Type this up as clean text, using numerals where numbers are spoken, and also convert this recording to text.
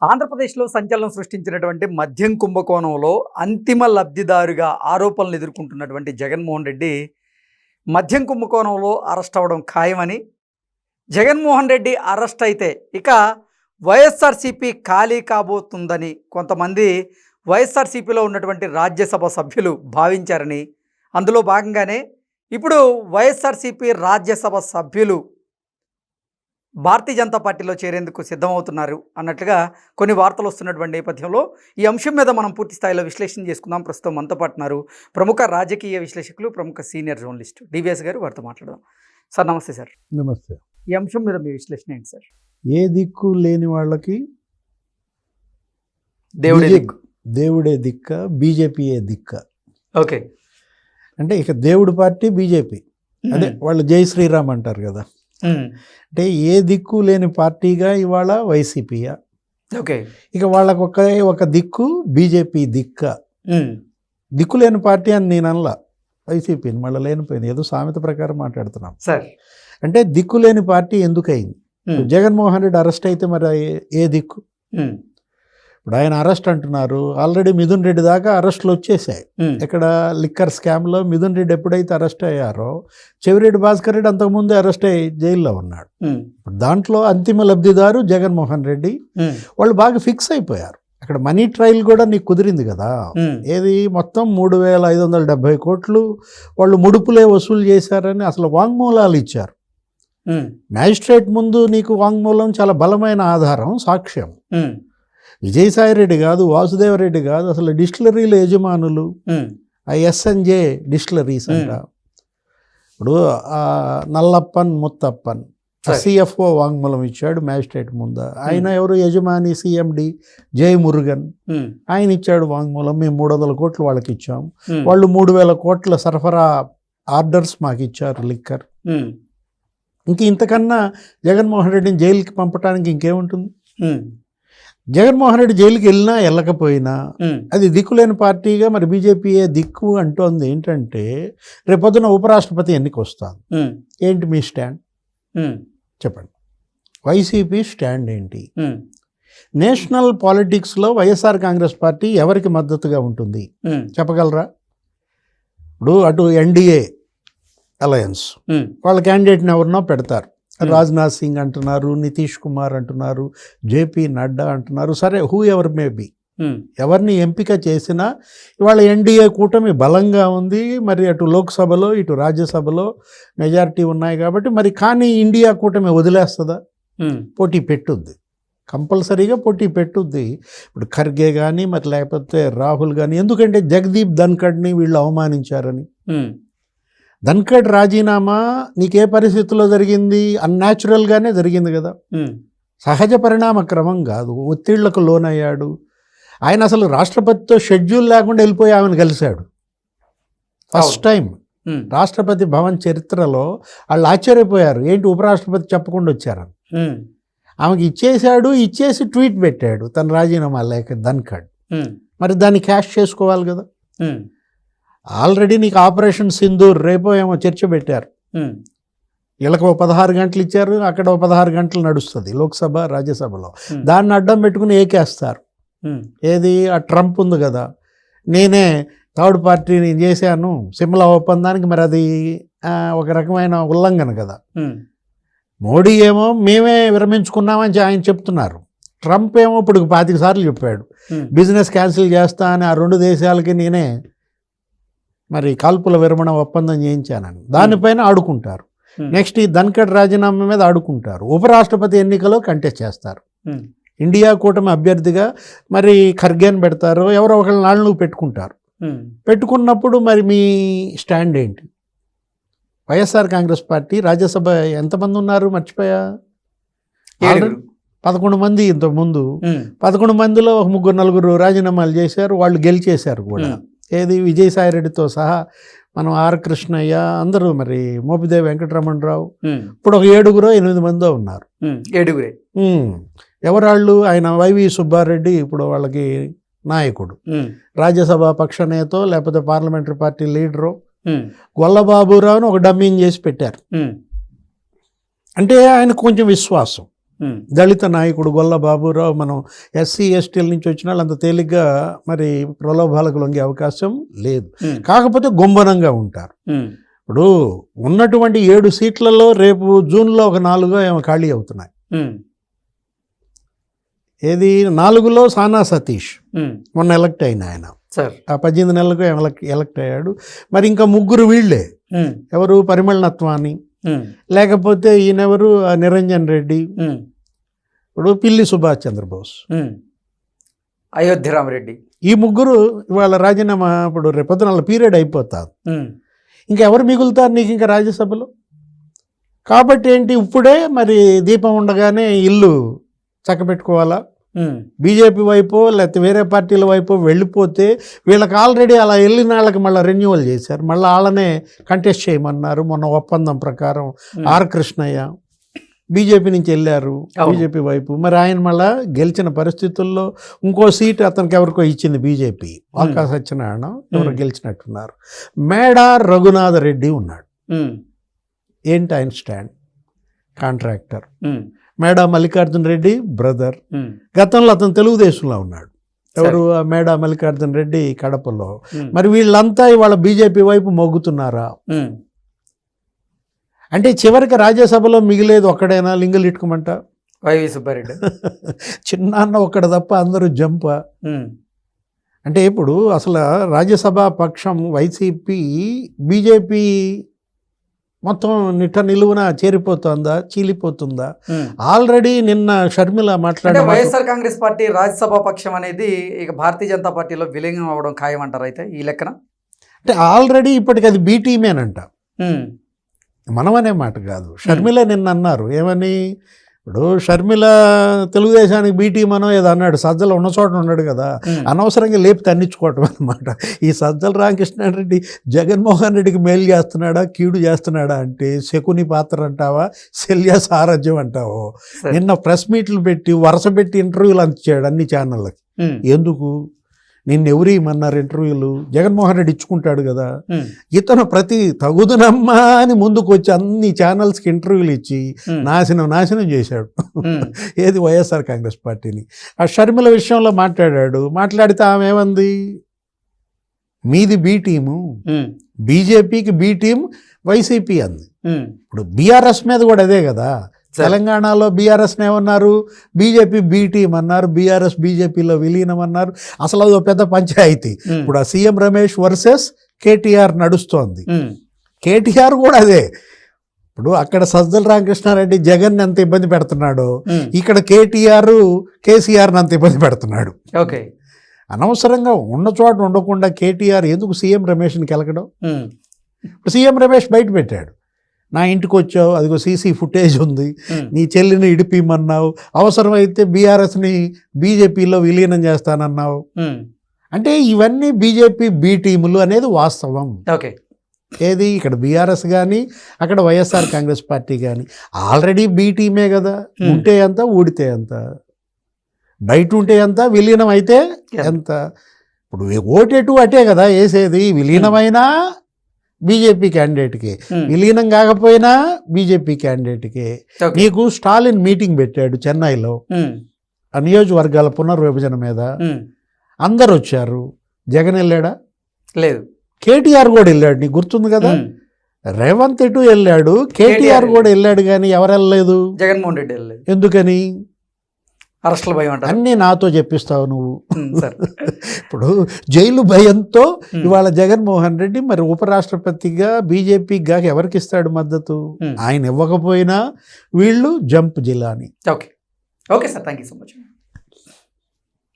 ఆంధ్రప్రదేశ్లో సంచలనం సృష్టించినటువంటి మద్యం కుంభకోణంలో అంతిమ లబ్ధిదారుగా ఆరోపణలు ఎదుర్కొంటున్నటువంటి జగన్మోహన్ రెడ్డి మద్యం కుంభకోణంలో అరెస్ట్ అవ్వడం ఖాయమని, జగన్మోహన్ రెడ్డి అరెస్ట్ అయితే ఇక వైఎస్ఆర్సీపీ ఖాళీ కాబోతుందని కొంతమంది వైఎస్ఆర్సీపీలో ఉన్నటువంటి రాజ్యసభ సభ్యులు భావించారని, అందులో భాగంగానే ఇప్పుడు వైఎస్ఆర్సీపీ రాజ్యసభ సభ్యులు భారతీయ జనతా పార్టీలో చేరేందుకు సిద్ధమవుతున్నారు అన్నట్లుగా కొన్ని వార్తలు వస్తున్నటువంటి నేపథ్యంలో ఈ అంశం మీద మనం పూర్తి స్థాయిలో విశ్లేషణ చేసుకుందాం. ప్రస్తుతం మనతో పాటున్నారు ప్రముఖ రాజకీయ విశ్లేషకులు, ప్రముఖ సీనియర్ జర్నలిస్ట్ డివిఎస్ గారు. వారితో మాట్లాడదాం. సార్ నమస్తే. సార్ నమస్తే. ఈ అంశం మీద మీ విశ్లేషణ ఏంటి సార్? ఏ దిక్కు లేని వాళ్ళకి దేవుడే దిక్క, బీజేపీయే దిక్క. ఓకే, అంటే ఇక దేవుడి పార్టీ బీజేపీ, అదే వాళ్ళు జై శ్రీరామ్ అంటారు కదా. అంటే ఏ దిక్కు లేని పార్టీగా ఇవాళ వైసీపీయా. ఓకే, ఇక వాళ్ళకు ఒక దిక్కు బీజేపీ దిక్క. దిక్కు లేని పార్టీ అని నేను అనలా వైసీపీని, మళ్ళీ లేనిపోయింది, ఏదో సామెత ప్రకారం మాట్లాడుతున్నాం సార్. అంటే దిక్కు లేని పార్టీ ఎందుకయింది? జగన్మోహన్ రెడ్డి అరెస్ట్ అయితే మరి ఏ దిక్కు? ఇప్పుడు ఆయన అరెస్ట్ అంటున్నారు, ఆల్రెడీ మిథున్ రెడ్డి దాకా అరెస్టులు వచ్చేసాయి. ఇక్కడ లిక్కర్ స్కామ్లో మిథున్ రెడ్డి ఎప్పుడైతే అరెస్ట్ అయ్యారో, చెవిరెడ్డి భాస్కర్ రెడ్డి అంతకుముందే అరెస్ట్ అయ్యి జైల్లో ఉన్నాడు. దాంట్లో అంతిమ లబ్ధిదారు జగన్మోహన్ రెడ్డి. వాళ్ళు బాగా ఫిక్స్ అయిపోయారు. అక్కడ మనీ ట్రయల్ కూడా నీకు కుదిరింది కదా. ఏది మొత్తం 3,570 కోట్లు వాళ్ళు ముడుపులే వసూలు చేశారని అసలు వాంగ్మూలాలు ఇచ్చారు. మ్యాజిస్ట్రేట్ ముందు నీకు వాంగ్మూలం చాలా బలమైన ఆధారం, సాక్ష్యం. విజయసాయిరెడ్డి కాదు, వాసుదేవరెడ్డి కాదు, అసలు డిస్టిలరీల యజమానులు, ఆ ఎస్ఎన్జే డిస్టిలరీస్ అంట. ఇప్పుడు నల్లప్పన్ ముత్తప్పన్ సిఎఫ్ఓ వాంగ్మూలం ఇచ్చాడు మ్యాజిస్ట్రేట్ ముందు. ఆయన ఎవరు? యజమాని సిఎండి జై మురుగన్. ఆయన ఇచ్చాడు వాంగ్మూలం, మేము 300 కోట్లు వాళ్ళకి ఇచ్చాం, వాళ్ళు 3,000 కోట్ల సరఫరా ఆర్డర్స్ మాకు ఇచ్చారు లిక్కర్. ఇంతకన్నా జగన్మోహన్ రెడ్డిని జైలుకి పంపడానికి ఇంకేముంటుంది? జగన్మోహన్ రెడ్డి జైలుకి వెళ్ళినా వెళ్ళకపోయినా అది దిక్కులేని పార్టీగా మరి బీజేపీయే దిక్కు అంటోంది. ఏంటంటే రేపొద్దున ఉపరాష్ట్రపతి ఎన్నిక వస్తాను. ఏంటి మీ స్టాండ్ చెప్పండి? వైసీపీ స్టాండ్ ఏంటి? నేషనల్ పాలిటిక్స్లో వైఎస్ఆర్ కాంగ్రెస్ పార్టీ ఎవరికి మద్దతుగా ఉంటుంది చెప్పగలరా? ఇప్పుడు అటు ఎన్డీఏ అలయన్స్ వాళ్ళ క్యాండిడేట్ని ఎవరినో పెడతారు. రాజ్నాథ్ సింగ్ అంటున్నారు, నితీష్ కుమార్ అంటున్నారు, జేపీ నడ్డా అంటున్నారు. సరే, హూ ఎవర్ మే బి, ఎవరిని ఎంపిక చేసినా ఇవాళ ఎన్డీఏ కూటమి బలంగా ఉంది. మరి అటు లోక్సభలో ఇటు రాజ్యసభలో మెజారిటీ ఉన్నాయి కాబట్టి మరి కానీ ఇండియా కూటమి వదిలేస్తుందా? పోటీ పెట్టుద్ది, కంపల్సరీగా పోటీ పెట్టుద్ది. ఇప్పుడు ఖర్గే కానీ మరి లేకపోతే రాహుల్ కానీ. ఎందుకంటే జగదీప్ ధన్ఖడ్ని వీళ్ళు అవమానించారని. ధన్ఖడ్ రాజీనామా నీకే పరిస్థితుల్లో జరిగింది? అన్యాచురల్గానే జరిగింది కదా, సహజ పరిణామ క్రమం కాదు. ఒత్తిళ్లకు లోనయ్యాడు ఆయన. అసలు రాష్ట్రపతితో షెడ్యూల్ లేకుండా వెళ్ళిపోయి ఆమెను కలిశాడు. ఫస్ట్ టైం రాష్ట్రపతి భవన్ చరిత్రలో వాళ్ళు ఆశ్చర్యపోయారు, ఏంటి ఉపరాష్ట్రపతి చెప్పకుండా వచ్చారని. ఆమెకి ఇచ్చేశాడు, ఇచ్చేసి ట్వీట్ పెట్టాడు తన రాజీనామా లేఖ ధన్ఖడ్. మరి దాన్ని క్యాష్ చేసుకోవాలి కదా. ఆల్రెడీ నీకు ఆపరేషన్ సింధూర్ రేపో ఏమో చర్చ పెట్టారు. వీళ్ళకి 16 గంటలు ఇచ్చారు, అక్కడ 16 గంటలు నడుస్తుంది లోక్సభ రాజ్యసభలో. దాన్ని అడ్డం పెట్టుకుని ఏకేస్తారు. ఏది? ఆ ట్రంప్ ఉంది కదా, నేనే థర్డ్ పార్టీని చేశాను సిమ్లా ఒప్పందానికి. మరి అది ఒక రకమైన ఉల్లంఘన కదా. మోడీ ఏమో మేమే విరమించుకున్నామని ఆయన చెప్తున్నారు. ట్రంప్ ఏమో ఇప్పుడు 25 సార్లు చెప్పాడు బిజినెస్ క్యాన్సిల్ చేస్తా అని. ఆ 2 దేశాలకి నేనే మరి కాల్పుల విరమణ ఒప్పందం చేయించానని. దానిపైన ఆడుకుంటారు. నెక్స్ట్ ఈ ధన్ఖడ్ రాజీనామా మీద ఆడుకుంటారు. ఉపరాష్ట్రపతి ఎన్నికలో కంటెస్ట్ చేస్తారు. ఇండియా కూటమి అభ్యర్థిగా మరి ఖర్గేని పెడతారు, ఎవరో ఒకళ్ళ నాళ్ళు పెట్టుకుంటారు. పెట్టుకున్నప్పుడు మరి మీ స్టాండ్ ఏంటి? వైఎస్ఆర్ కాంగ్రెస్ పార్టీ రాజ్యసభ ఎంతమంది ఉన్నారు మర్చిపోయా? 11 మంది. ఇంతకుముందు 11 మందిలో 3-4 రాజీనామాలు చేశారు, వాళ్ళు గెలిచేశారు కూడా. ఏది? విజయసాయిరెడ్డితో సహా మనం ఆర్ కృష్ణయ్య అందరూ, మరి మోపిదేవి వెంకటరమణరావు, ఇప్పుడు ఒక 7-8 మందో ఉన్నారు. 7 ఎవరాళ్ళు? ఆయన వైవి సుబ్బారెడ్డి ఇప్పుడు వాళ్ళకి నాయకుడు, రాజ్యసభ పక్ష నేతో లేకపోతే పార్లమెంటరీ పార్టీ లీడరు. గొల్లబాబురావును ఒక డమ్మింగ్ చేసి పెట్టారు. అంటే ఆయనకు కొంచెం విశ్వాసం. దళిత నాయకుడు గొల్ల బాబురావు, మనం ఎస్సీ ఎస్టీల నుంచి వచ్చిన వాళ్ళు అంత తేలిగ్గా మరి ప్రలోభాలకు లొంగే అవకాశం లేదు. కాకపోతే గుంభనంగా ఉంటారు. ఇప్పుడు ఉన్నటువంటి 7 సీట్లలో రేపు జూన్లో ఒక 4 ఏమో ఖాళీ అవుతున్నాయి. ఏది 4లో సానా సతీష్ మొన్న ఎలక్ట్ అయిన ఆయన, ఆ 18 నెలలకు ఎలక్ట్ అయ్యాడు. మరి ఇంకా 3 వీళ్ళే, ఎవరు పరిమళ నత్వాని, లేకపోతే ఈయనెవరు నిరంజన్ రెడ్డి, ఇప్పుడు పిల్లి సుభాష్ చంద్రబోస్, అయోధ్య రామరెడ్డి, ఈ 3 ఇవాళ రాజీనామా ఇప్పుడు రేపు 14 పీరియడ్ అయిపోతారు. ఇంకా ఎవరు మిగులుతారు నీకు ఇంకా రాజ్యసభలో? కాబట్టి ఏంటి, ఇప్పుడే మరి దీపం ఉండగానే ఇల్లు చక్కబెట్టుకోవాలా? బీజేపీ వైపు లేకపోతే వేరే పార్టీల వైపు వెళ్ళిపోతే వీళ్ళకి ఆల్రెడీ అలా వెళ్ళిన వాళ్ళకి మళ్ళీ రెన్యువల్ చేశారు, మళ్ళీ వాళ్ళనే కంటెస్ట్ చేయమన్నారు. మొన్న ఒప్పందం ప్రకారం ఆర్ కృష్ణయ్య బీజేపీ నుంచి వెళ్ళారు బీజేపీ వైపు. మరి ఆయన మళ్ళీ గెలిచిన పరిస్థితుల్లో ఇంకో సీట్ అతనికి ఎవరికో ఇచ్చింది బీజేపీ, వాకా సత్యనారాయణ ఎవరు గెలిచినట్టున్నారు. మేడా రఘునాథ రెడ్డి ఉన్నాడు. ఏంటి ఆయన స్టాండ్? కాంట్రాక్టర్. మేడా మల్లికార్జున రెడ్డి బ్రదర్. గతంలో అతను తెలుగుదేశంలో ఉన్నాడు. ఎవరు? మేడా మల్లికార్జున రెడ్డి కడపలో. మరి వీళ్ళంతా ఇవాళ బీజేపీ వైపు మొగ్గుతున్నారా? అంటే చివరికి రాజ్యసభలో మిగిలేదు ఒక్కడైనా లింగలిట్టుకోమంట వైవి సుబ్బారెడ్డి. చిన్నాన్న ఒక్కడ తప్ప అందరూ జంప. అంటే ఇప్పుడు అసలు రాజ్యసభ పక్షం వైసీపీ బీజేపీ మొత్తం నిలువున చేరిపోతుందా, చీలిపోతుందా? ఆల్రెడీ నిన్న షర్మిల మాట్లాడే వైఎస్ఆర్ కాంగ్రెస్ పార్టీ రాజ్యసభ పక్షం అనేది ఇక భారతీయ జనతా పార్టీలో విలీనం అవ్వడం ఖాయం అంటారు అయితే ఈ లెక్కన. అంటే ఆల్రెడీ ఇప్పటికి అది బీ టీమేనంట, మనమనే మాట కాదు. షర్మిల నిన్న అన్నారు ఏమని, ఇప్పుడు షర్మిల తెలుగుదేశానికి బీటీ మనో ఏదో అన్నాడు, సజ్జలు ఉన్న చోట ఉన్నాడు కదా, అనవసరంగా లేపి తన్నించుకోవటం అనమాట. ఈ సజ్జల రామకృష్ణారెడ్డి జగన్మోహన్ రెడ్డికి మేలు చేస్తున్నాడా కీడు చేస్తున్నాడా అంటే శకుని పాత్ర అంటావా, శల్య సారథ్యం అంటావో. నిన్న ప్రెస్ మీట్లు పెట్టి వరుస పెట్టి ఇంటర్వ్యూలు అందించాడు అన్ని ఛానళ్ళకి. ఎందుకు? నిన్నెవరు ఇమ్మన్నారు ఇంటర్వ్యూలు? జగన్మోహన్ రెడ్డి ఇచ్చుకుంటాడు కదా. ఇతను ప్రతి తగుదునమ్మా అని ముందుకు వచ్చి అన్ని ఛానల్స్కి ఇంటర్వ్యూలు ఇచ్చి నాశనం చేశాడు. ఏది వైఎస్ఆర్ కాంగ్రెస్ పార్టీని. ఆ షర్మిల విషయంలో మాట్లాడితే ఆమె ఏమంది, మీది బీ టీము, బీజేపీకి బీ టీం వైసీపీ అంది. ఇప్పుడు బీఆర్ఎస్ మీద కూడా అదే కదా. తెలంగాణలో బీఆర్ఎస్ని ఏమన్నారు, బీజేపీ బీ టీం అన్నారు, బీఆర్ఎస్ బీజేపీలో విలీనం అన్నారు. అసలు అది పెద్ద పంచాయతీ. ఇప్పుడు ఆ సీఎం రమేష్ వర్సెస్ కేటీఆర్ నడుస్తోంది. కేటీఆర్ కూడా అదే. ఇప్పుడు అక్కడ సజ్జల రామకృష్ణారెడ్డి జగన్ ఎంత ఇబ్బంది పెడుతున్నాడో, ఇక్కడ కేటీఆర్ కేసీఆర్ని అంత ఇబ్బంది పెడుతున్నాడు. ఓకే, అనవసరంగా ఉన్న చోట ఉండకుండా కేటీఆర్ ఎందుకు సీఎం రమేష్ని కెలకడం? ఇప్పుడు సీఎం రమేష్ బయట పెట్టాడు, నా ఇంటికి వచ్చావు, అదిగో సీసీ ఫుటేజ్ ఉంది, నీ చెల్లిని ఇడిపిమన్నావు, అవసరమైతే బీఆర్ఎస్ని బీజేపీలో విలీనం చేస్తానన్నావు. అంటే ఇవన్నీ బీజేపీ బీ టీములు అనేది వాస్తవం. ఓకే, ఏది ఇక్కడ బీఆర్ఎస్ కానీ అక్కడ వైఎస్ఆర్ కాంగ్రెస్ పార్టీ కానీ ఆల్రెడీ బీ టీమే కదా. ఉంటే ఎంత, ఊడితే ఎంత, బయట ఉంటే ఎంత, విలీనం అయితే ఎంత. ఇప్పుడు ఓటేటు అటే కదా వేసేది. విలీనమైనా బీజేపీ క్యాండిడేట్కి, విలీనం కాకపోయినా బీజేపీ క్యాండిడేట్కి. నీకు స్టాలిన్ మీటింగ్ పెట్టాడు చెన్నైలో ఆ నియోజకవర్గాల పునర్విభజన మీద. అందరు వచ్చారు, జగన్ వెళ్ళాడా? లేదు. కేటీఆర్ కూడా వెళ్ళాడు, నీకు గుర్తుంది కదా. రేవంత్ ఎటు వెళ్ళాడు, కేటీఆర్ కూడా వెళ్ళాడు, కానీ ఎవరు వెళ్ళలేదు? జగన్మోహన్ రెడ్డి వెళ్ళలేదు. ఎందుకని? అరెస్టుల భయం అంటారు. అన్నీ నాతో చెప్పిస్తావు నువ్వు. ఇప్పుడు జైలు భయంతో ఇవాళ జగన్మోహన్ రెడ్డి మరి ఉపరాష్ట్రపతిగా బీజేపీగా ఎవరికి ఇస్తాడు మద్దతు? ఆయన ఇవ్వకపోయినా వీళ్ళు జంప్ జిల్లాని. Okay, okay sir, thank you so much.